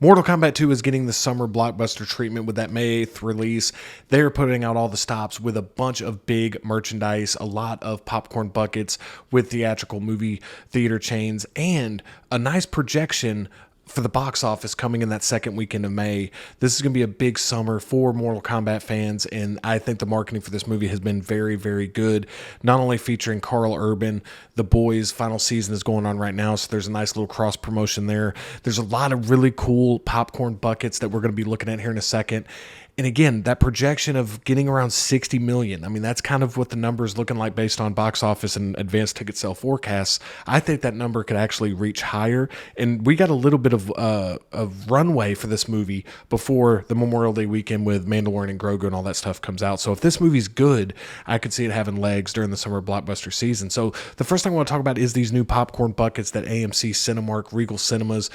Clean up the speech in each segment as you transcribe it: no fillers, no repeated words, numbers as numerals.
Mortal Kombat 2 is getting the summer blockbuster treatment with that May 8th release. They're putting out all the stops with a bunch of big merchandise, a lot of popcorn buckets with theatrical movie theater chains, and a nice projection for the box office coming in that second weekend of May. This is going to be a big summer for Mortal Kombat fans, and I think the marketing for this movie has been very, very good. Not only featuring Carl Urban, The Boys' final season is going on right now, so there's a nice little cross promotion there. There's a lot of really cool popcorn buckets that we're going to be looking at here in a second. And again, that projection of getting around 60 million, I mean, that's kind of what the number is looking like based on box office and advanced ticket sale forecasts. I think that number could actually reach higher. And we got a little bit of runway for this movie before the Memorial Day weekend with Mandalorian and Grogu and all that stuff comes out. So if this movie's good, I could see it having legs during the summer blockbuster season. So the first thing I want to talk about is these new popcorn buckets that AMC, Cinemark, Regal Cinemas,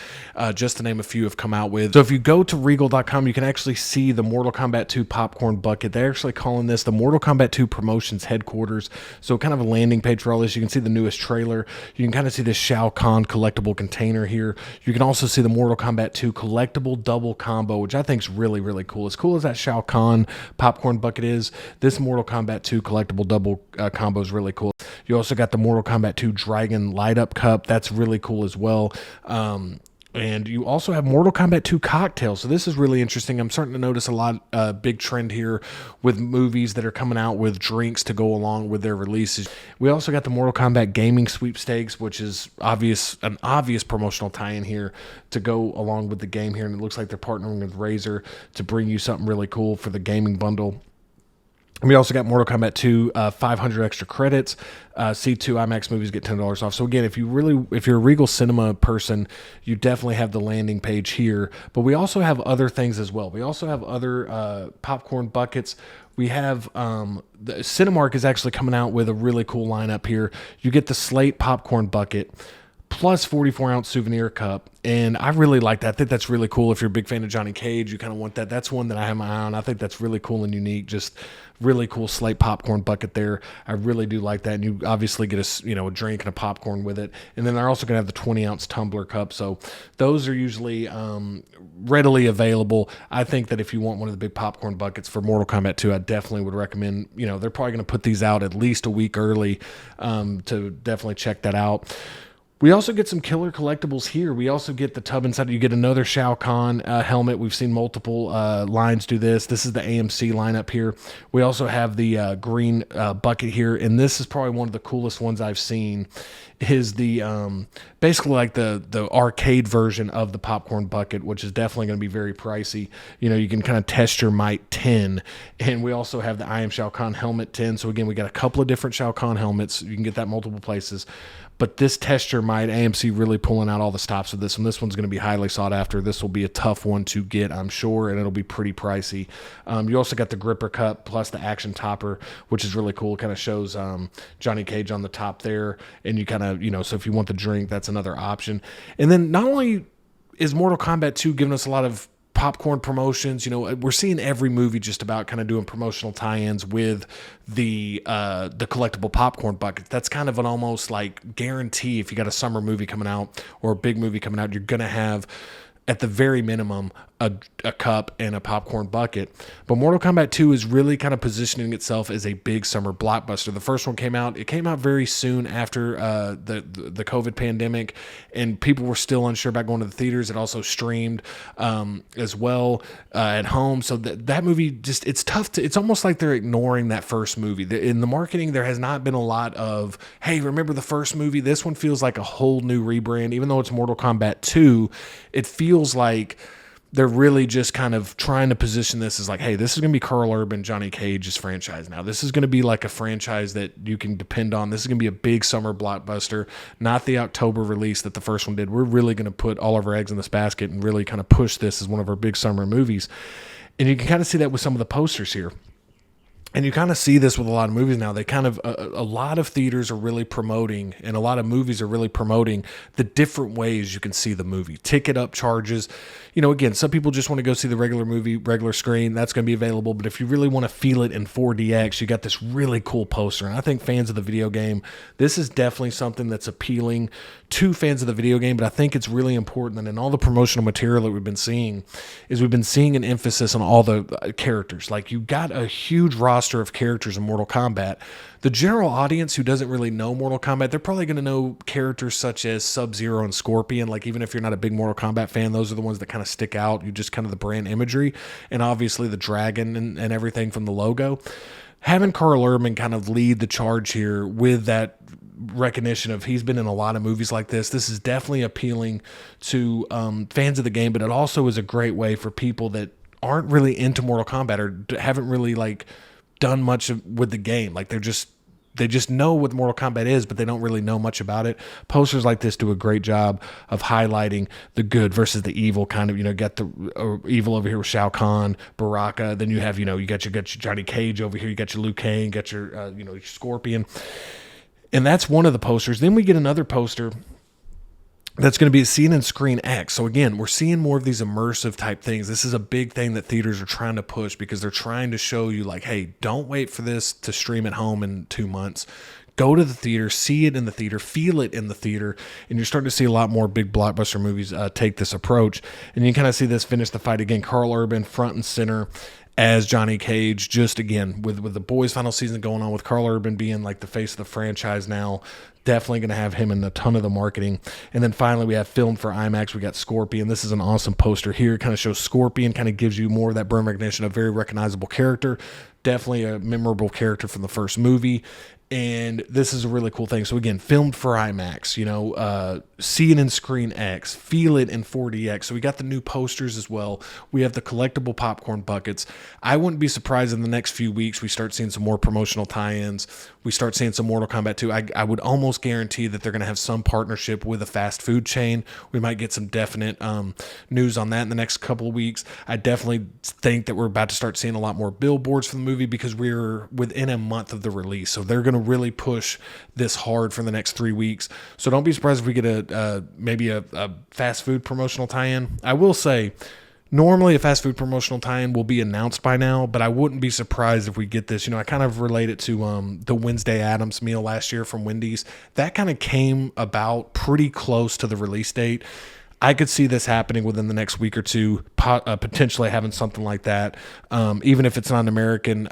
just to name a few, have come out with. So if you go to Regal.com, you can actually see the Mortal Kombat 2 popcorn bucket. They're actually calling this the Mortal Kombat 2 Promotions Headquarters. So kind of a landing page for all this. You can see the newest trailer. You can kind of see this Shao Kahn collectible container here. You can also see the Mortal Kombat 2 collectible double combo, which I think is really, really cool. As cool as that Shao Kahn popcorn bucket is, this Mortal Kombat 2 collectible double combo is really cool. You also got the Mortal Kombat 2 Dragon Light Up Cup. That's really cool as well. And you also have Mortal Kombat 2 cocktails. So this is really interesting. I'm starting to notice a lot, big trend here with movies that are coming out with drinks to go along with their releases. We also got the Mortal Kombat gaming sweepstakes, which is an obvious promotional tie-in here to go along with the game here. And it looks like they're partnering with Razer to bring you something really cool for the gaming bundle. We also got Mortal Kombat 2, 500 extra credits. C2 IMAX movies get $10 off. So again, if you're a Regal Cinema person, you definitely have the landing page here. But we also have other things as well. We also have other popcorn buckets. We have the Cinemark is actually coming out with a really cool lineup here. You get the Slate popcorn bucket plus 44-ounce souvenir cup. And I really like that. I think that's really cool. If you're a big fan of Johnny Cage, you kind of want that. That's one that I have my eye on. I think that's really cool and unique. Just really cool Slate popcorn bucket there. I really do like that. And you obviously get a drink and a popcorn with it. And then they're also going to have the 20-ounce tumbler cup. So those are usually readily available. I think that if you want one of the big popcorn buckets for Mortal Kombat 2, I definitely would recommend, they're probably going to put these out at least a week early to definitely check that out. We also get some killer collectibles here. We also get the tub inside. You get another Shao Kahn helmet. We've seen multiple lines do this. This is the AMC lineup here. We also have the green bucket here, and this is probably one of the coolest ones I've seen. Is the basically like the arcade version of the popcorn bucket, which is definitely going to be very pricey. You can kind of test your might 10, and we also have the I Am Shao Kahn helmet 10. So again, we got a couple of different Shao Kahn helmets. You can get that multiple places. But this test your might, AMC really pulling out all the stops of this one. This one's going to be highly sought after. This will be a tough one to get, I'm sure, and it'll be pretty pricey. You also got the gripper cup plus the action topper, which is really cool. It kind of shows Johnny Cage on the top there, and you kind of, so if you want the drink, that's another option. And then not only is Mortal Kombat 2 giving us a lot of popcorn promotions, we're seeing every movie just about kind of doing promotional tie-ins with the collectible popcorn bucket. That's kind of an almost like guarantee. If you got a summer movie coming out or a big movie coming out, you're going to have at the very minimum a cup and a popcorn bucket. But Mortal Kombat 2 is really kind of positioning itself as a big summer blockbuster. The first one came out very soon after the COVID pandemic, and people were still unsure about going to the theaters. It also streamed as well at home. So that movie just, it's tough it's almost like they're ignoring that first movie. In the marketing, there has not been a lot of, hey, remember the first movie? This one feels like a whole new rebrand. Even though it's Mortal Kombat 2, it feels like they're really just kind of trying to position this as like, hey, this is going to be Carl Urban, Johnny Cage's franchise now. This is going to be like a franchise that you can depend on. This is going to be a big summer blockbuster, not the October release that the first one did. We're really going to put all of our eggs in this basket and really kind of push this as one of our big summer movies. And you can kind of see that with some of the posters here. And you kind of see this with a lot of movies now. They kind of, a lot of theaters are really promoting, and a lot of movies are really promoting the different ways you can see the movie. Ticket up charges. You know, again, some people just want to go see the regular movie, regular screen. That's going to be available. But if you really want to feel it in 4DX, you got this really cool poster. And I think fans of the video game, this is definitely something that's appealing to fans of the video game. But I think it's really important that in all the promotional material that we've been seeing, is we've been seeing an emphasis on all the characters. Like, you got a huge roster of characters in Mortal Kombat. The general audience who doesn't really know Mortal Kombat, they're probably going to know characters such as Sub-Zero and Scorpion. Like, even if you're not a big Mortal Kombat fan, those are the ones that kind of stick out. You just kind of the brand imagery, and obviously the dragon and everything from the logo. Having Karl Urban kind of lead the charge here with that recognition of he's been in a lot of movies like this. This is definitely appealing to fans of the game, but it also is a great way for people that aren't really into Mortal Kombat or haven't really like done much with the game. Like, they just know what Mortal Kombat is, but they don't really know much about it. Posters like this do a great job of highlighting the good versus the evil. Kind of, you know, got the evil over here with Shao Kahn, Baraka. Then you have, you know, you got your Johnny Cage over here. You got your Liu Kang, got your, your Scorpion. And that's one of the posters. Then we get another poster that's going to be seen in Screen X. So again, we're seeing more of these immersive type things. This is a big thing that theaters are trying to push because they're trying to show you like, hey, don't wait for this to stream at home in 2 months. Go to the theater, see it in the theater, feel it in the theater, and you're starting to see a lot more big blockbuster movies take this approach. And you kind of see this finish the fight again. Karl Urban front and center as Johnny Cage, just again with the boys' final season going on, with Karl Urban being like the face of the franchise now. Definitely going to have him in a ton of the marketing. And then finally, we have filmed for IMAX. We got Scorpion. This is an awesome poster here. It kind of shows Scorpion, kind of gives you more of that brand recognition, a very recognizable character. Definitely a memorable character from the first movie. And this is a really cool thing. So again, filmed for IMAX, see it in Screen X, feel it in 4DX. So we got the new posters as well. We have the collectible popcorn buckets. I wouldn't be surprised in the next few weeks we start seeing some more promotional tie-ins. We start seeing some Mortal Kombat 2. I would almost guarantee that they're going to have some partnership with a fast food chain. We might get some definite news on that in the next couple of weeks. I definitely think that we're about to start seeing a lot more billboards for the movie because we're within a month of the release. So they're going to really push this hard for the next 3 weeks. So don't be surprised if we get maybe a fast food promotional tie-in. I will say, normally a fast food promotional tie-in will be announced by now, but I wouldn't be surprised if we get this. I kind of relate it to the Wednesday Addams meal last year from Wendy's. That kind of came about pretty close to the release date. I could see this happening within the next week or two, potentially having something like that. Even if it's not an American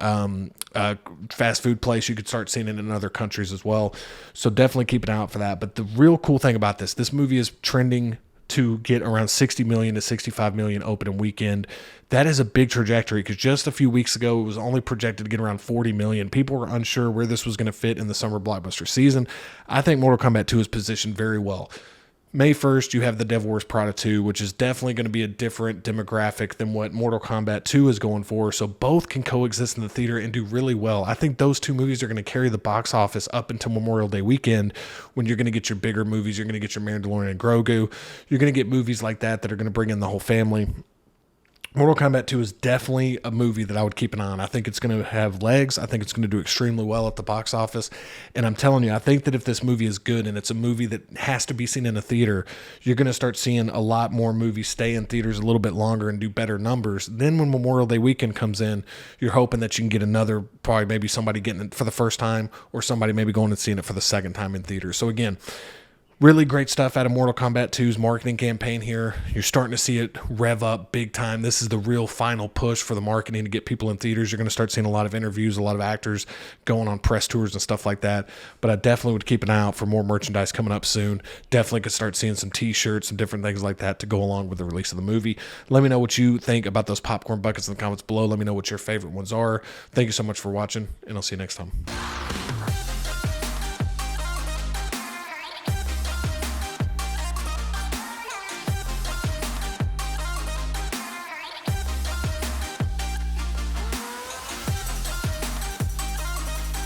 fast food place, you could start seeing it in other countries as well. So definitely keep an eye out for that. But the real cool thing about this movie is trending to get around 60 million to 65 million opening weekend. That is a big trajectory because just a few weeks ago, it was only projected to get around 40 million. People were unsure where this was going to fit in the summer blockbuster season. I think Mortal Kombat 2 is positioned very well. May 1st, you have The Devil Wears Prada 2, which is definitely going to be a different demographic than what Mortal Kombat 2 is going for. So both can coexist in the theater and do really well. I think those two movies are going to carry the box office up until Memorial Day weekend when you're going to get your bigger movies. You're going to get your Mandalorian and Grogu. You're going to get movies like that are going to bring in the whole family. Mortal Kombat 2 is definitely a movie that I would keep an eye on. I think it's going to have legs. I think it's going to do extremely well at the box office. And I'm telling you, I think that if this movie is good and it's a movie that has to be seen in a theater, you're going to start seeing a lot more movies stay in theaters a little bit longer and do better numbers. Then when Memorial Day weekend comes in, you're hoping that you can get another, probably maybe somebody getting it for the first time or somebody maybe going and seeing it for the second time in theaters. So again, really great stuff out of Mortal Kombat 2's marketing campaign here. You're starting to see it rev up big time. This is the real final push for the marketing to get people in theaters. You're going to start seeing a lot of interviews, a lot of actors going on press tours and stuff like that. But I definitely would keep an eye out for more merchandise coming up soon. Definitely could start seeing some t-shirts, some different things like that to go along with the release of the movie. Let me know what you think about those popcorn buckets in the comments below. Let me know what your favorite ones are. Thank you so much for watching, and I'll see you next time.